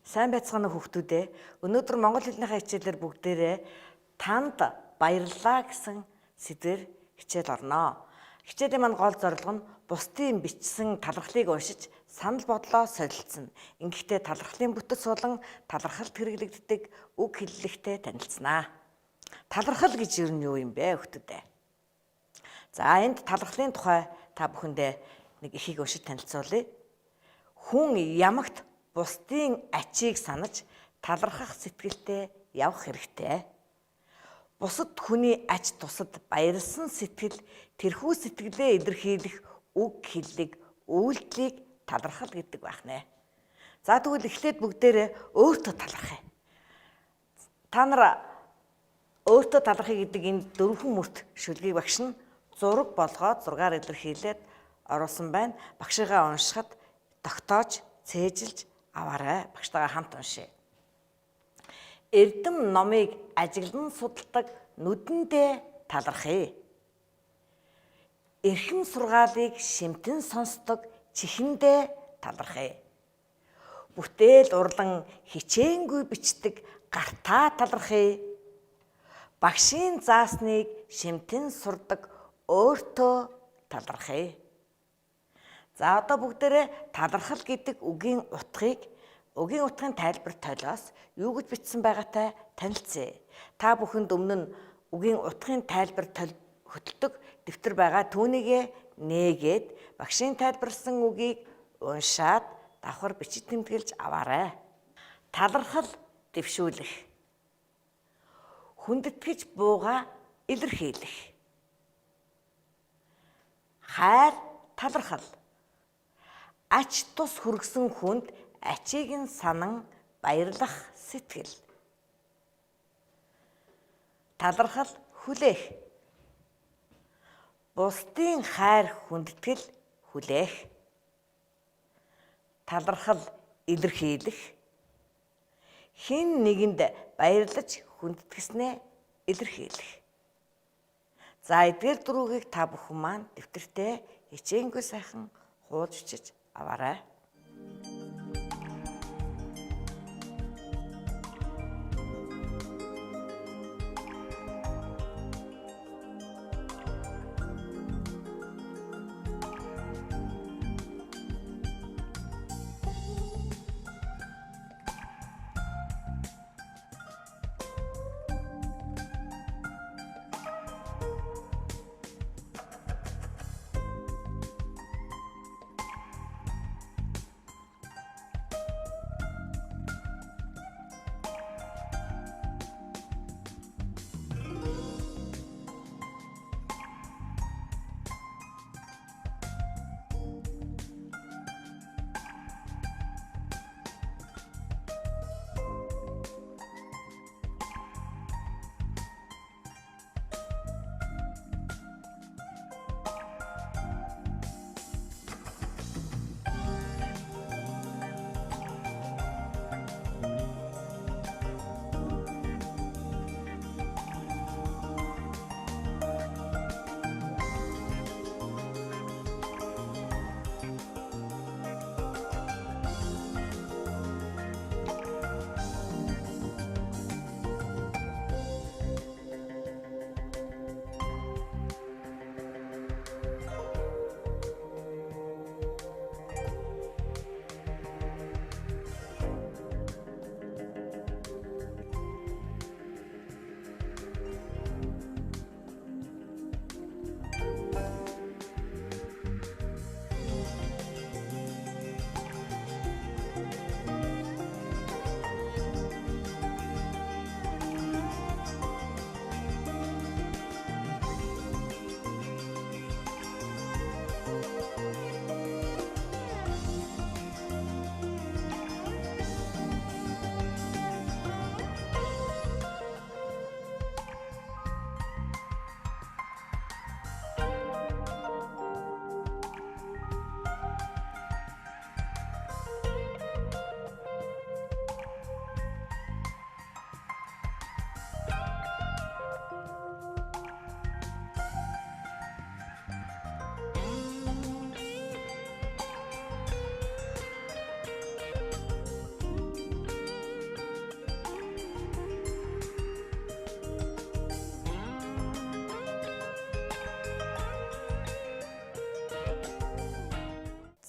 Сайн байцгаана уу хүүхдүүдээ. Өнөөдөр монгол хэлнийхээ хичээлээр бүгдээрээ танд баярлалаа гэсэн сэдвээр хичээл орноо. Хичээлийн маань гол зорилго нь бусдын бичсэн талархлыг уншиж санал бодлоо солилцсон. Ингэхдээ талархлын бүтэц болон талархалд хэрэглэгддэг үг хэллэгтэй танилцсанаа. Талархал гэж юу юм бэ хүүхдүүдээ? За энд талархлын тухай та бүхэндээ нэг эхийг уншиж танилцуулъя. Хүн ямагт бусдын ачийг санаж талархах сэтгэлтэй явах хэрэгтэй. Бусад хүний ач тусад баярлсан сэтгэл тэрхүү сэтгэлээ илэрхийлэх үг хэллэг үйлдэлийг талархал гэдэг байх нэ. За тэгвэл эхлээд бүгдээрээ өөртөө талархъя. Та нар өөртөө талархъя гэдэг энэ дөрвөн мөрт шүлгийг багш нь зураг болгоод зургаар илэрхийлээд оруулсан байна. Багшигаа уншихад тогтоож, цээжилж аваарай. Багштайгаа хамт уншъя. Эрдэм номыг ажиглан судалдаг нүдэндээ талархъя. Эрхэм сургаалыг шимтэн сонсдог чихэндээ талархъя. Бүтээл урлан хичээнгүй бичдэг гартаа талархъя. Багшийн заасныг шимтэн сурдаг өөртөө талархъя. За одоо бүгдээрээ талархал гэдэг үгийн утгын тайлбар толиос юу гэж бичсэн байгаатай танилцъя. Та бүхэнд өмнө нь үгийн утгын тайлбар хөтэлдэг дэвтэр байгаа. Түүнийгээ нээгээд багшийн тайлбарлсан үгийг уншаад давхар бичиж тэмдэглэж аваарай. Талархал дэвшүүлэх. Хүндэтгэж бууга илэрхийлэх. Хайр талархал. Ач тус хүргэсэн хүнд ачийг нь санан баярлах сэтгэл. Талархал хүлээх. Бусдын хайр хүндэтгэл хүлээх. Талархал илэрхийлэх. Хэн нэгэнд баярлаж хүндэтгснээ илэрхийлэх. За эдгээр дөрвийг та бүхэн маань дэвтэртээ хичээнгүй сайхан хуудж бичиж аваарай.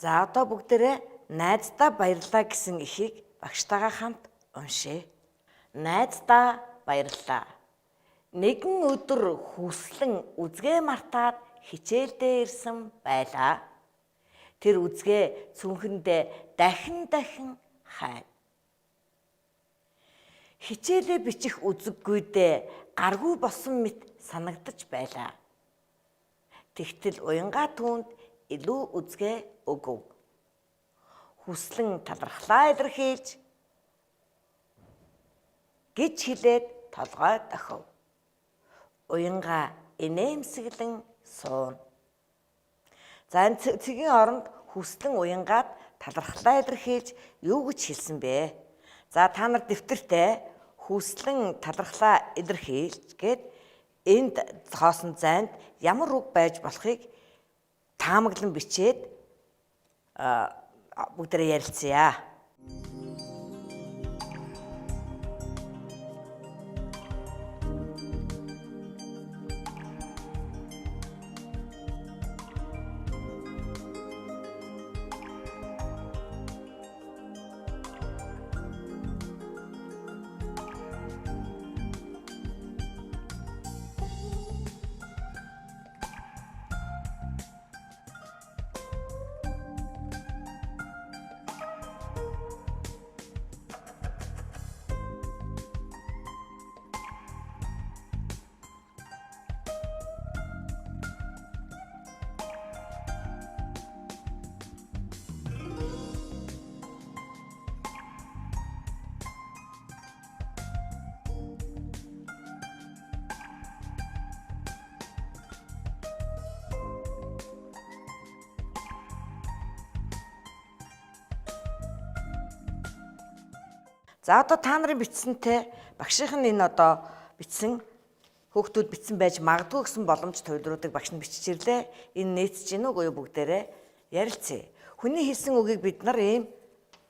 За одоо бүгдээрээ найздаа баярлалаа гэсэн эхийг багштайгаа хамт уншъя. Найздаа баярлалаа. Нэгэн өдөр хүслэн үзгээ мартаад хичээлдээ ирсэн байлаа. Тэр үзгээ цүнхэндээ дахин хайв. Хичээлээ бичих үзэггүйдээ гаргүй болсон мэт санагдаж байлаа. Тэгтэл уянгаа түүнд илүү үзгээ өгөв. Хүслэн талархлаа илэрхийлж гэж хэлээд толгой дохив. Уянгаа инээмсэглэн сууна. За энэ цэгийн оронд хүслэн уянгаад талархлаа илэрхийлж юу гэж хэлсэн бэ? За та нар дэвтэртээ хүслэн талархлаа илэрхийлж гэд энд хоосон зайд ямар үг байж болохыг таамаглан бичээд бүгдээрээ ярилцъя. За одоо та нарын бичсэнтэй багшийн энэ одоо бичсэн хүүхдүүд бичсэн байж магадгүй гэсэн боломж төвлөрүүдийг багш нь бичиж ирлээ. Энэ нээцж гин үгүй бүгдээрээ ярилцъя. Хүний хэлсэн үгийг бид нар ийм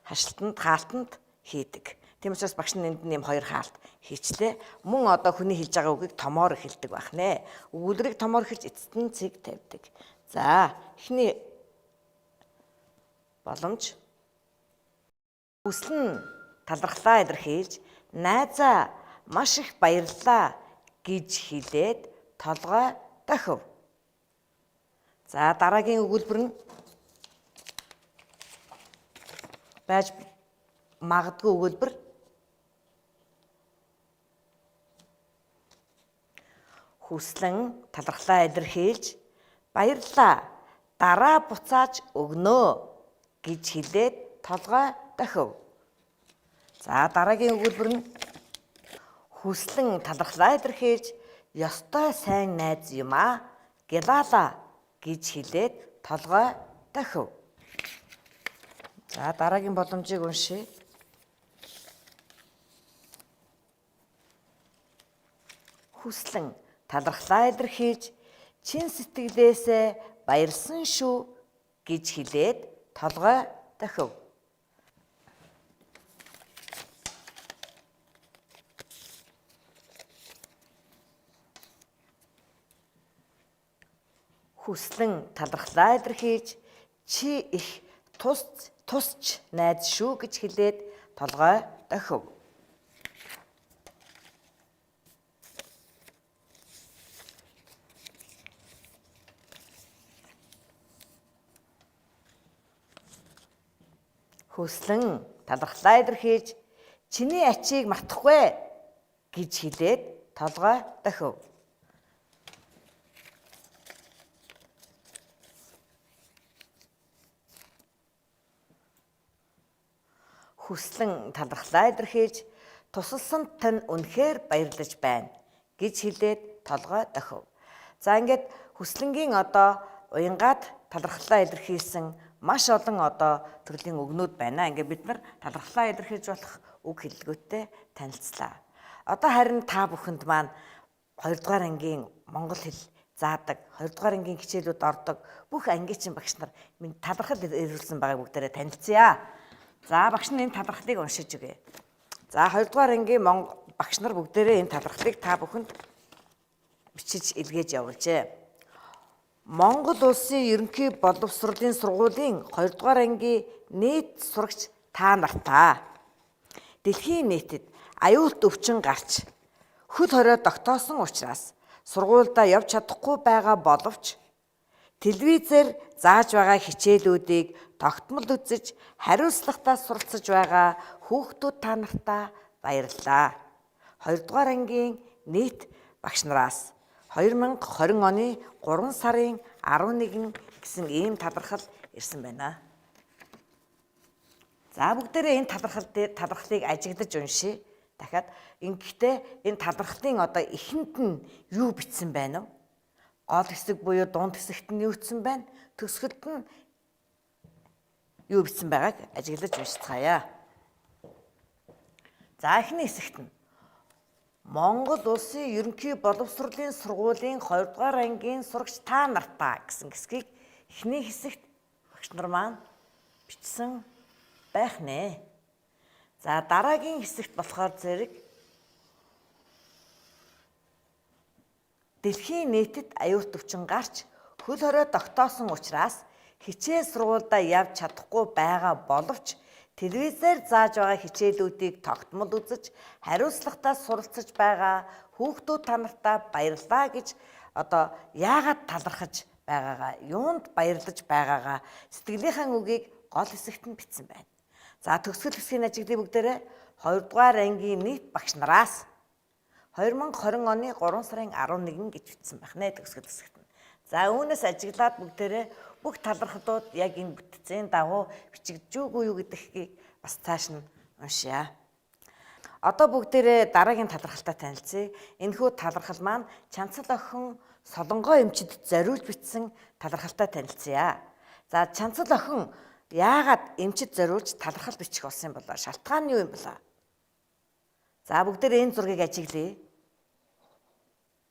хашлтанд, хаалтанд хийдэг. Тийм учраас багш нь энд нэм хоёр хаалт хийчлээ. Мөн одоо хүний хэлж байгаа үгийг томоор хэлдэг байх нэ. Өгүүлбэрийг томоор хэлж эцэст нь цэг тавьдаг. За эхний боломж хүслэн талархлаа илэрхийлж найзаа маш их баярлалаа гэж хэлээд толгой дохив. За дараагийн өгүүлбэр нь байж магадгүй өгүүлбэр хүслэн талархлаа илэрхийлж баярлалаа дараа буцааж өгнөө гэж хэлээд толгой дохив. За дараагийн өгүүлбэр нь хүслэн талархлаа илэрхийлж ёстой сайн найз юм аа гялаала гэж хэлээд толгой дохив. За дараагийн боломжийг уншъя. Хүслэн талархлаа илэрхийлж чин сэтгэлээсээ баярлсан шүү гэж хэлээд толгой дохив. Хүслэн талархлаа илэрхийлж чи их тусч найз шүү гэж хэлээд толгой дохив. Хүслэн талархлаа илэрхийлж чиний ачийг мартахгүй гэж хэлээд толгой дохив. Хүслэн талархлаа илэрхийлж тусалсанд тань үнэхээр баярлаж байна гэж хэлээд толгой дохив. За ингээд хүслэнгийн одоо уянгаад талархлаа илэрхийлсэн маш олон одоо төрлийн үгнүүд байна. Ингээд бид нар талархлаа илэрхийлж болох үг хэллэгүүттэй танилцлаа. Одоо харин та бүхэнд маань 2 дугаар ангийн монгол хэл заадаг, 2 дугаар ангийн хичээлүүд ордог бүх ангичин багш нар минь талархал ирүүлсэн байгааг бүгдээрээ танилцъя. За багш нь энэ талархлыг уншиж өгье. За 2 дугаар ангийн багш нар бүгдээрээ энэ талархлыг та бүхэнд бичиж илгээж явуулжээ. Монгол улсын ерөнхий боловсролын сургуулийн 2 дугаар ангийн нийт сурагч та нартаа дэлхийн нийтэд аюулт өвчин гарч хөл хорой тогтоосон учраас сургуульдаа явж чадахгүй байгаа боловч телевизээр зааж байгаа хичээлүүдийг тогтмол үзэж хариуцлагатай суралцж байгаа хүүхдүүд та нартаа баярлалаа. 2 дугаар ангийн нийт багш нараас 2020 оны 3 сарын 11 гэсэн ийм талархал ирсэн байна. За бүгдээрээ энэ талархлыг ажиглаж уншия. Дахиад ингэхдээ энэ талархлын эхэнд нь юу бичсэн байна вэ? Гол хэсэг буюу дунд хэсэгт нь юу бичсэн байна? Төгсгөлд нь юу бичсэн байгааг ажиглаж уншицгаая. За эхний хэсэгт нь Монгол улсын ерөнхий боловсролын сургуулийн 2 дугаар ангийн сурагч та нартаа гэсэн хэсгийг эхний хэсэгт багш нар маань бичсэн байх нэ. За дараагийн хэсэгт болохоор зэрэг дэлхийн нийтэд аюулт өвчин гарч хөл хорой тогтоосон учраас хичээл сургуульдаа явж чадахгүй байгаа боловч телевизээр зааж байгаа хичээлүүдийг тогтмол үзэж хариуцлагатай суралцж байгаа хүүхдүүд та нартаа баярлалаа гэж яагаад талархаж байгаагаа, юунд баярлаж байгаагаа сэтгэлийнхэн үгийг гол хэсэгт нь бичсэн байна. За төгсгөл хэсгийн ажиглыг бүгдээрээ 2 дугаар ангийн нийт багш нараас 2020 оны 3 сарын 11 гэж бичсэн байх нэ төгсгөл хэсэгт нь. За үүнээс ажиглаад бүгдээрээ бүх талархлууд яг энэ бүтцийн дагуу бичигдэж үгүй юу гэдгийг бас цааш нь уншия. Одоо бүгдээрээ дараагийн талархалтай танилцъя. Энэхүү талархал маань Чанцал охин Солонгоо эмчид зориулж бичсэн талархалтай танилцъя. За Чанцал охин яагаад эмчид зориулж талархал бичих болсон юм болоо? Шалтгаан нь юу юм болоо? За бүгдээрээ энэ зургийг ажиглая.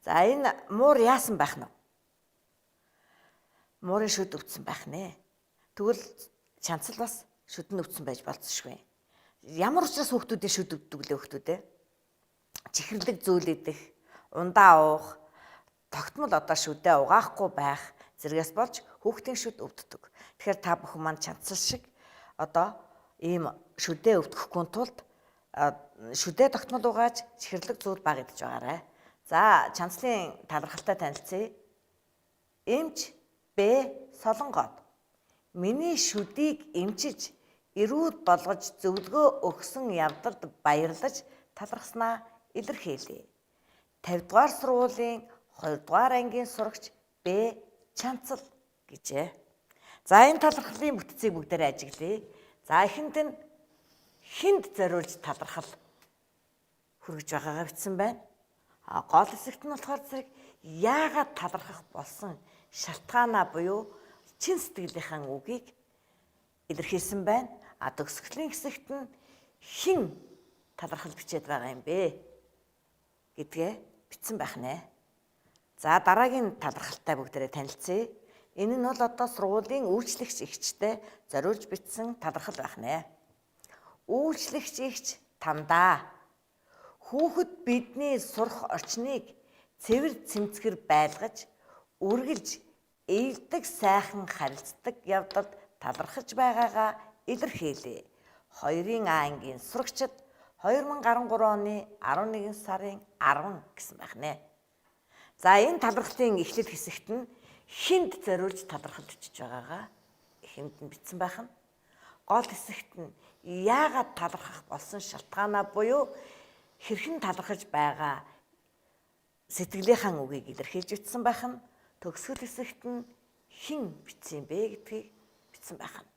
За энэ муур яасан байх нь вэ? Муурын шүд өвдсөн байх нэ. Тэгвэл Чанцал бас шүдэн өвдсөн байж болцсошгүй. Ямар учраас хүүхдүүдийн шүд өвддөг лээ хүүхдүүдээ? Чихэрлэг зүйл идэх, ундаа уух, тогтмол шүдээ угаахгүй байх зэрэгээс болж хүүхдийн шүд өвддөг. Тэгэхээр та бүхэн маань Чанцал шиг ийм шүдээ өвдөхгүй тулд шүдээ тогтмол угааж чихэрлэг зүйл баг идэж байгаарай. За Чанцлын талархалтай танилцъя. Эмч Б Солонгоод миний шүдийг эмчиж эрүүл болгож зөвлөгөө өгсөн явдалд баярлаж талархснаа илэрхийлье. 50 дугаар сургуулийн 2 дугаар ангийн сурагч Б Чанцал гэжээ. За энэ талархлын бүтцийг бүгдээрээ ажиглая. За эхэнд нь хинд зориулж талархал хүргэж байгаагаа бичсэн байна. Гол хэсэгт нь болохоор зэрэг яагаад талархах болсон шалтгаанаа буюу чин сэтгэлийнхэн үгийг илэрхийлсэн байна. Төгсгөлийн хэсэгт нь хэн талархал бичээд байгаа юм бэ гэдгээ бичсэн байх нэ. За дараагийн талархалтай бүгдээрээ танилцъя. Энэ нь бол сургуулийн үйлчлэгч эгчтэй зориулж бичсэн талархал байх нэ. Үйлчлэгч эгч тандаа хүүхэд бидний сурах орчныг цэвэр цэмцгэр байлгаж үргэлж ээлдэг сайхан харилцдаг явдалд талархаж байгаагаа илэрхийлье. 2-ын А ангийн сурагчид 2013 оны 11 сарын 10 гэсэн байх нэ. За энэ талархлын эхлэл хэсэгт нь хинд зориулж талархал бичиж байгаагаа эхэнд нь бичсэн байх нь. Гол хэсэгт нь яагаад талархах болсон шалтгаанаа буюу хэрхэн талархаж байгаа сэтгэлийнхэн үгийг илэрхийлж бичсэн байх нь. Төгсгөл хэсэгт нь хэн бичсэн бэ гэдгийг бичсэн байх нь.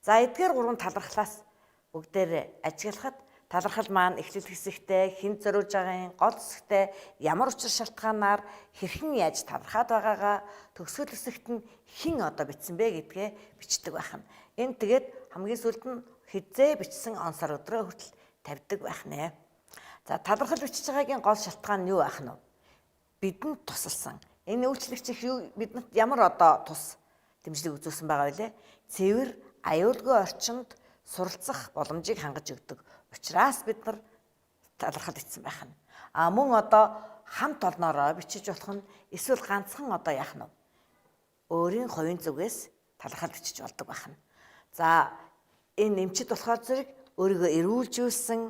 За эдгээр 3 талархлаас бүгдээр ажиглахад талархал маань эхлэл хэсэгтээ хэн зориулж байгаагийн гол хэсэгтээ ямар учир шалтгаанаар хэрхэн яаж талархаад байгаагаа төгсгөл хэсэгт нь хэн бичсэн бэ гэдгээ бичдэг байх нь. Энэ тэгээд хамгийн сүүлд нь хизээ бичсэн он сар өдрөө хүртэл тавьдаг байх нэ. За талархал бичиж байгаагийн гол шалтгаан нь юу байх нь вэ? Бидэнд тусалсан. Энэ үйлчлэгч их бидэнд ямар тус дэмжлэг үзүүлсэн байгаа вэ? Цэвэр аюулгүй орчинд суралцах боломжийг хангаж өгдөг. Учираас бид нар талархал ицсэн байх нь. Мөн хамт олноороо бичиж болох нь эсвэл ганцхан яах нь вэ? өөрийн хувийн зүгээс талархал бичиж болдог байна. За энэ эмчид болохоор зэрэг өөрийгөө эрүүлжүүлсэн,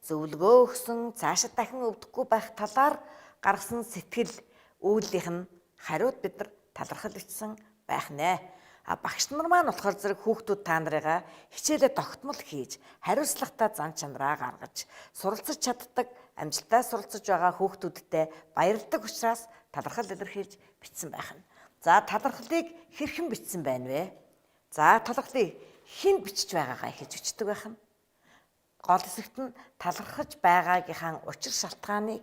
зөвлөгөө өгсөн, цаашид дахин өвдөхгүй байх талаар гаргасан сэтгэл үйлдэлийнх нь хариуд бид нар талархал бичсэн байх нэ. Багш нар маань болохоор зэрэг хүүхдүүд та нарыгаа хичээлээ тогтмол хийж, хариуцлагатай зан чанараа гаргаж, суралцаж чаддаг, амжилттай суралцаж байгаа хүүхдүүдтэй баярладаг учраас талархал илэрхийлж бичсэн байх нь. За талархлыг хэрхэн бичсэн байна вэ? За талархлыг хэн бичиж байгаагаа ихэж бичдэг байх нь. Гол хэсэгт нь талархаж байгаагийнхаа учир шалтгааныг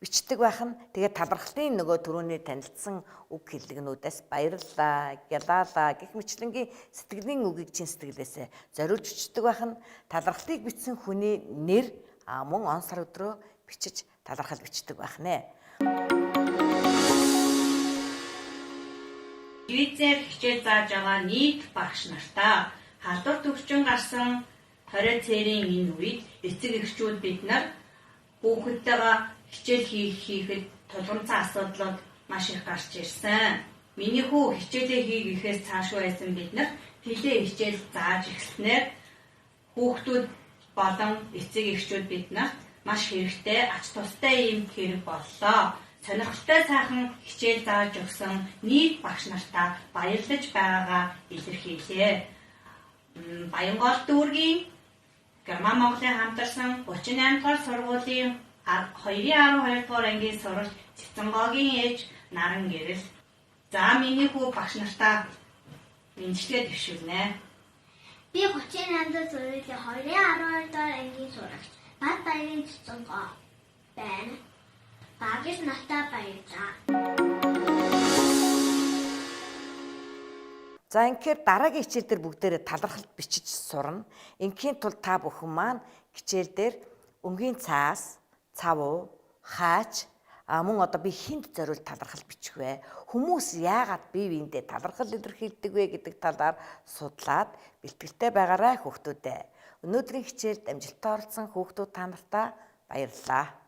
бичдэг байх нь. Тэгээд талархлын нөгөө түрүүний танилцсан үг хэллэгнүүдээс баярлалаа, гялаалаа гэх мэтлэнгийн сэтгэлийн үгийг чин сэтгэлээсээ зориулж бичдэг байх нь. Талархлыг бичсэн хүний нэр мөн он сар өдрөө бичиж талархал бичдэг байх нэ. Телевизээр хичээл зааж байгаа нийт багш нартаа халдвар төвчин гарсан 20 цэрийн энэ үед эцэг эхчүүд бид нар хүүхэдтэйгээ хичээл хийхэд тулгымцсан асуудлууд маш их гарч ирсэн. Миний хүү хичээлээ хийгээхээс цаашгүй байсан бид нар теле хичээл зааж эхэлснээр хүүхдүүд болон эцэг эхчүүд биднэрт маш хэрэгтэй ач тустай юм хэрэг боллоо. Сонирхолтой сайхан хичээл зааж өгсөн нийт багш нартаа баярлаж байгаагаа илэрхийлье. Баянгол дүүргийн Герман Монголын хамтарсан 38 дугаар сургуулийн 212 дугаар ангийн сурагч Цэцэнгогийн ээж Наран Гэрэл. За миний хүү багш нартаа мэндчилгээ дэвшүүлнэ. Би 38 дугаар сургуулийн 212 дугаар ангийн сурагч Бат Баярын Цэцэнгоо байна. Багш нартаа баярлаа. За инхээр дараагийн хичээл дээр бүгдээрээ талархал бичиж сурна. Инхийн тулд та бүхэн маань хичээл дээр өнгийн цаас, цав, хаач мөн одоо би хинт зориул талархал бичих вэ? Хүмүүс яагаад бие биендээ талархал илэрхийлдэг вэ гэдэг талаар судлаад бэлтгэлтэй байгаарай хүүхдүүдээ. Өнөөдрийн хичээлд амжилттай оролцсон хүүхдүүд та нартаа баярлалаа.